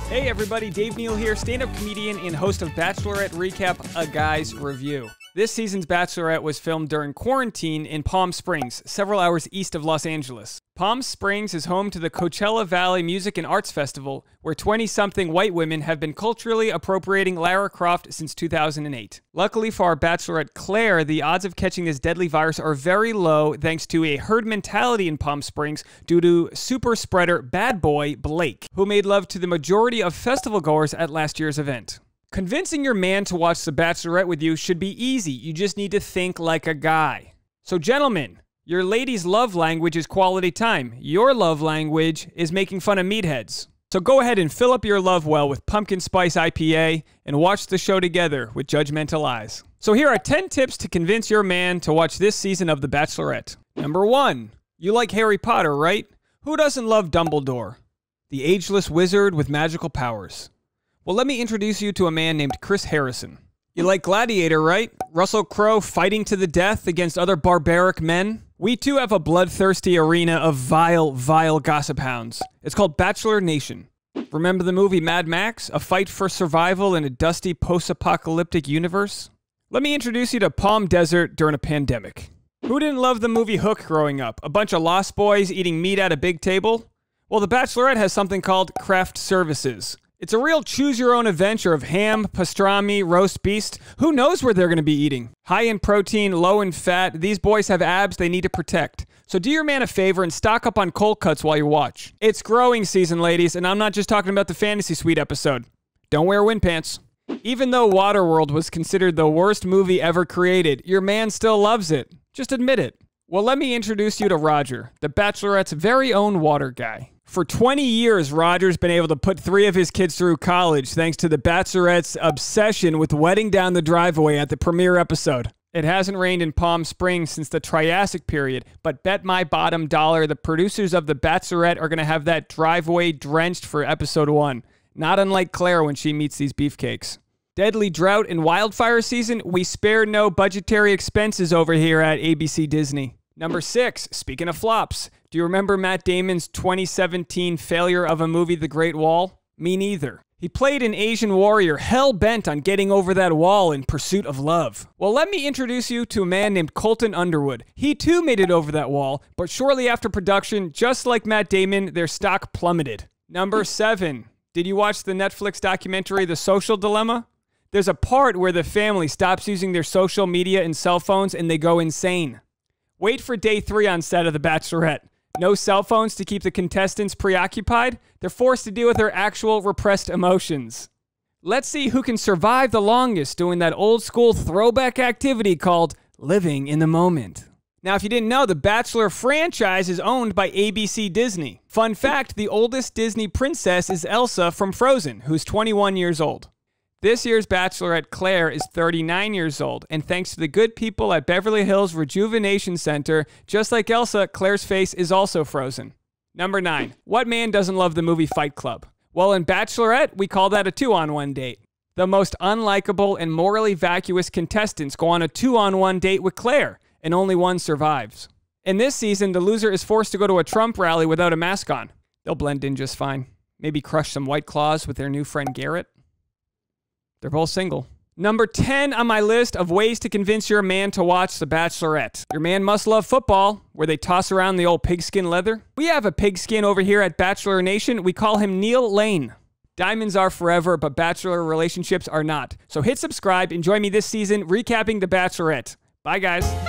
Hey everybody, Dave Neal here, stand-up comedian and host of Bachelorette Recap, A Guy's Review. This season's Bachelorette was filmed during quarantine in Palm Springs, several hours east of Los Angeles. Palm Springs is home to the Coachella Valley Music and Arts Festival, where 20-something white women have been culturally appropriating Lara Croft since 2008. Luckily for our Bachelorette Clare, the odds of catching this deadly virus are very low thanks to a herd mentality in Palm Springs due to super spreader bad boy Blake, who made love to the majority of festival goers at last year's event. Convincing your man to watch The Bachelorette with you should be easy. You just need to think like a guy. So gentlemen, your lady's love language is quality time. Your love language is making fun of meatheads. So go ahead and fill up your love well with pumpkin spice IPA and watch the show together with judgmental eyes. So here are 10 tips to convince your man to watch this season of The Bachelorette. Number 1, you like Harry Potter, right? Who doesn't love Dumbledore? The ageless wizard with magical powers. Well, let me introduce you to a man named Chris Harrison. You like Gladiator, right? Russell Crowe fighting to the death against other barbaric men? We too have a bloodthirsty arena of vile, vile gossip hounds. It's called Bachelor Nation. Remember the movie Mad Max? A fight for survival in a dusty post-apocalyptic universe? Let me introduce you to Palm Desert during a pandemic. Who didn't love the movie Hook growing up? A bunch of lost boys eating meat at a big table? Well, The Bachelorette has something called craft services. It's a real choose-your-own adventure of ham, pastrami, roast beast. Who knows where they're going to be eating? High in protein, low in fat, these boys have abs they need to protect. So do your man a favor and stock up on cold cuts while you watch. It's growing season, ladies, and I'm not just talking about the Fantasy Suite episode. Don't wear wind pants. Even though Waterworld was considered the worst movie ever created, your man still loves it. Just admit it. Well, let me introduce you to Roger, the Bachelorette's very own water guy. For 20 years, Roger's been able to put 3 of his kids through college thanks to the Bachelorette's obsession with wetting down the driveway at the premiere episode. It hasn't rained in Palm Springs since the Triassic period, but bet my bottom dollar the producers of The Bachelorette are going to have that driveway drenched for episode 1. Not unlike Clare when she meets these beefcakes. Deadly drought and wildfire season, we spare no budgetary expenses over here at ABC Disney. Number 6, speaking of flops, do you remember Matt Damon's 2017 failure of a movie, The Great Wall? Me neither. He played an Asian warrior hell-bent on getting over that wall in pursuit of love. Well, let me introduce you to a man named Colton Underwood. He too made it over that wall, but shortly after production, just like Matt Damon, their stock plummeted. Number 7, did you watch the Netflix documentary, The Social Dilemma? There's a part where the family stops using their social media and cell phones and they go insane. Wait for day 3 on set of The Bachelorette. No cell phones to keep the contestants preoccupied. They're forced to deal with their actual repressed emotions. Let's see who can survive the longest doing that old school throwback activity called living in the moment. Now, if you didn't know, the Bachelor franchise is owned by ABC Disney. Fun fact, the oldest Disney princess is Elsa from Frozen, who's 21 years old. This year's Bachelorette Clare is 39 years old, and thanks to the good people at Beverly Hills Rejuvenation Center, just like Elsa, Clare's face is also frozen. Number 9, what man doesn't love the movie Fight Club? Well, in Bachelorette, we call that a 2-on-1 date. The most unlikable and morally vacuous contestants go on a 2-on-1 date with Clare, and only one survives. In this season, the loser is forced to go to a Trump rally without a mask on. They'll blend in just fine. Maybe crush some White Claws with their new friend Garrett. They're both single. Number 10 on my list of ways to convince your man to watch The Bachelorette. Your man must love football, where they toss around the old pigskin leather. We have a pigskin over here at Bachelor Nation. We call him Neal Lane. Diamonds are forever, but Bachelor relationships are not. So hit subscribe and join me this season recapping The Bachelorette. Bye, guys.